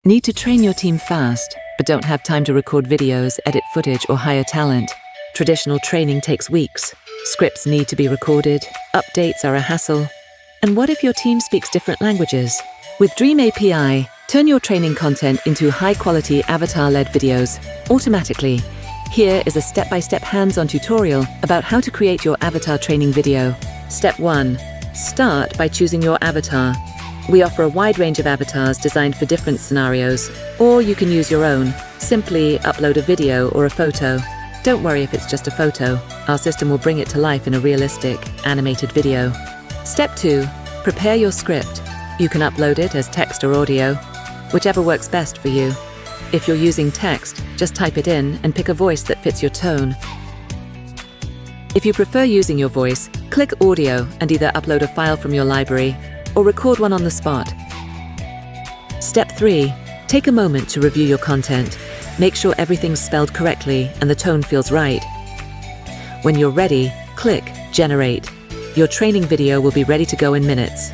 Need to train your team fast, but don't have time to record videos, edit footage, or hire talent? Traditional training takes weeks. Scripts need to be recorded. Updates are a hassle. And what if your team speaks different languages? With DreamAPI, turn your training content into high-quality avatar-led videos automatically. Here is a step-by-step hands-on tutorial about how to create your avatar training video. Step 1. Start by choosing your avatar. We offer a wide range of avatars designed for different scenarios, or you can use your own. Simply upload a video or a photo. Don't worry if it's just a photo. Our system will bring it to life in a realistic, animated video. Step 2. Prepare your script. You can upload it as text or audio, whichever works best for you. If you're using text, just type it in and pick a voice that fits your tone. If you prefer using your voice, click Audio and either upload a file from your library or record one on the spot. Step 3. Take a moment to review your content. Make sure everything's spelled correctly and the tone feels right. When you're ready, click Generate. Your training video will be ready to go in minutes.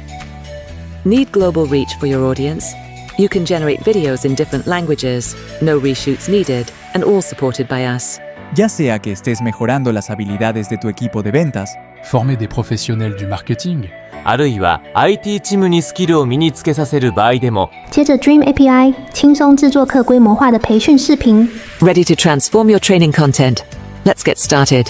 Need global reach for your audience? You can generate videos in different languages, no reshoots needed, and all supported by us. Ya sea que estés mejorando las habilidades de tu equipo de ventas, former des professionnels du marketing, あるいは IT チームにスキルを身につけさせる場合でも、接着 DreamAPI 轻松制作可规模化的培训视频。 Ready to transform your training content? Let's get started.